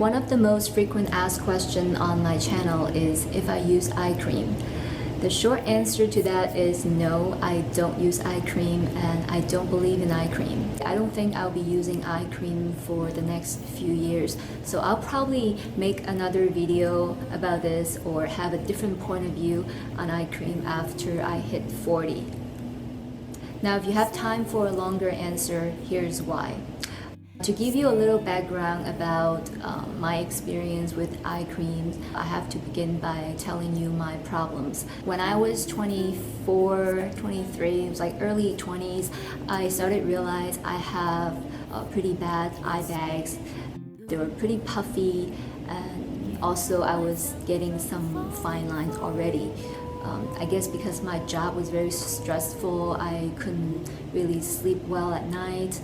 One of the most frequent asked questions on my channel is if I use eye cream. The short answer to that is no, I don't use eye cream and I don't believe in eye cream. I don't think I'll be using eye cream for the next few years. So I'll probably make another video about this or have a different point of view on eye cream after I hit 40. Now, if you have time for a longer answer, here's why. To give you a little background about my experience with eye cream, I have to begin by telling you my problems. When I was 24, 23, it was like early 20s, I started to realize I have pretty bad eye bags. They were pretty puffy, and also I was getting some fine lines already. I guess because my job was very stressful, I couldn't really sleep well at night.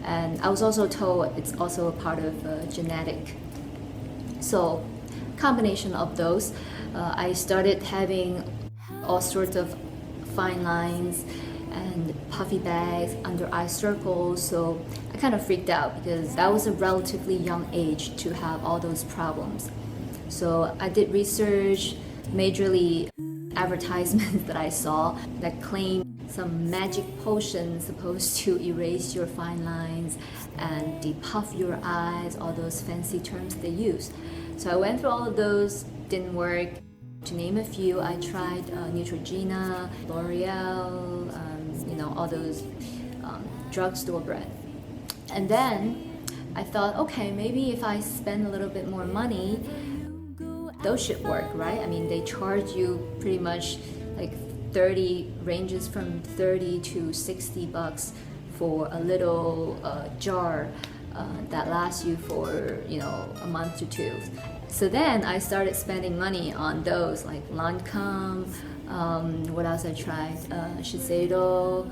And I was also told it's also a part of genetic. So, combination of those, I started having all sorts of fine lines and puffy bags, under eye circles. So I kind of freaked out because that was a relatively young age to have all those problems. So I did research, majorly advertisements that I saw that claimed some magic potion supposed to erase your fine lines and depuff your eyes, all those fancy terms they use. So I went through all of those, didn't work. To name a few, I tried Neutrogena, L'Oreal, all those drugstore brand. And then I thought, okay, maybe if I spend a little bit more money, those should work, right? I mean, they charge you pretty much like 30 ranges from 30 to 60 bucks for a little jar that lasts you for a month to two. So then I started spending money on those like Lancome, what else I tried, Shiseido,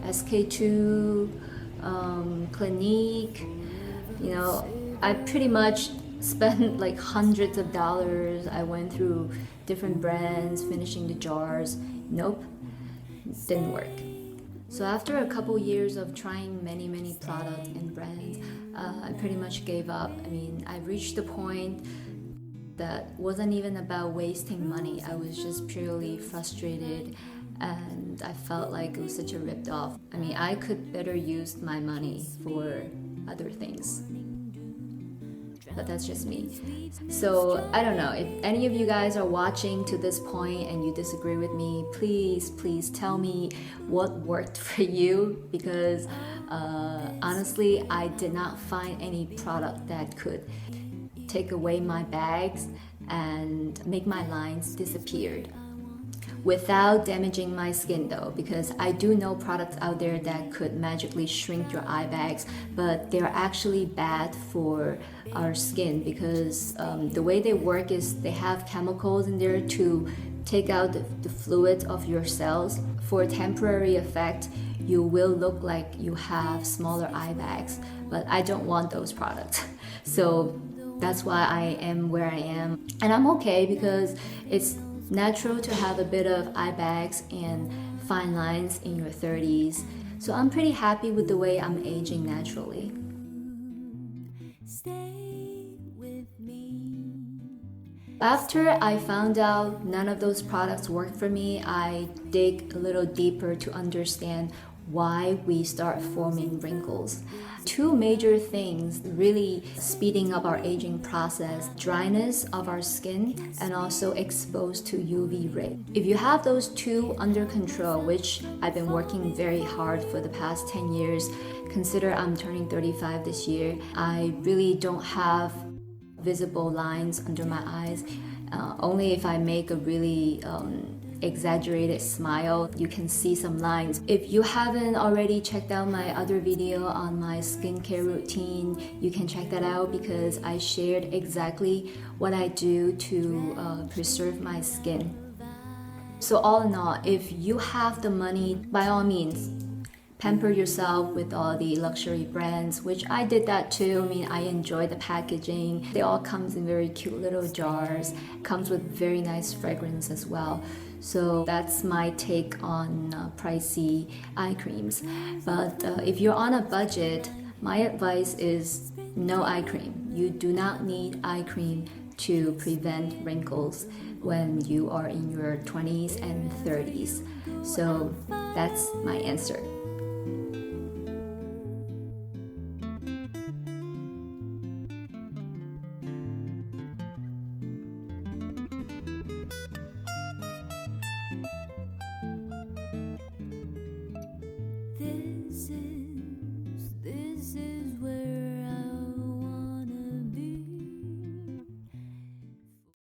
SK2, Clinique. I pretty much spent like hundreds of dollars. I went through different brands, finishing the jars. Nope, didn't work. So after a couple years of trying many products and brands, I pretty much gave up. I mean, I reached the point that wasn't even about wasting money. I was just purely frustrated and I felt like it was such a ripped off. I mean, I could better use my money for other things. But that's just me. So I don't know, if any of you guys are watching to this point and you disagree with me, please tell me what worked for you, because honestly I did not find any product that could take away my bags and make my lines disappear without damaging my skin though, because I do know products out there that could magically shrink your eye bags, but they're actually bad for our skin because the way they work is they have chemicals in there to take out the fluid of your cells. For a temporary effect, you will look like you have smaller eye bags, but I don't want those products. So that's why I am where I am, and I'm okay because it's natural to have a bit of eye bags and fine lines in your 30s. So I'm pretty happy with the way I'm aging naturally. After I found out none of those products worked for me, I dig a little deeper to understand why we start forming wrinkles. Two major things really speeding up our aging process: dryness of our skin and also exposed to UV ray. If you have those two under control, which I've been working very hard for the past 10 years, consider I'm turning 35 this year, I really don't have visible lines under my eyes. Only if I make a really exaggerated smile, you can see some lines. If you haven't already checked out my other video on my skincare routine, you can check that out because I shared exactly what I do to preserve my skin. So all in all, if you have the money, by all means, pamper yourself with all the luxury brands, which I did that too. I mean, I enjoy the packaging. They all comes in very cute little jars, comes with very nice fragrance as well. So that's my take on pricey eye creams. But if you're on a budget, my advice is no eye cream. You do not need eye cream to prevent wrinkles when you are in your 20s and 30s. So that's my answer.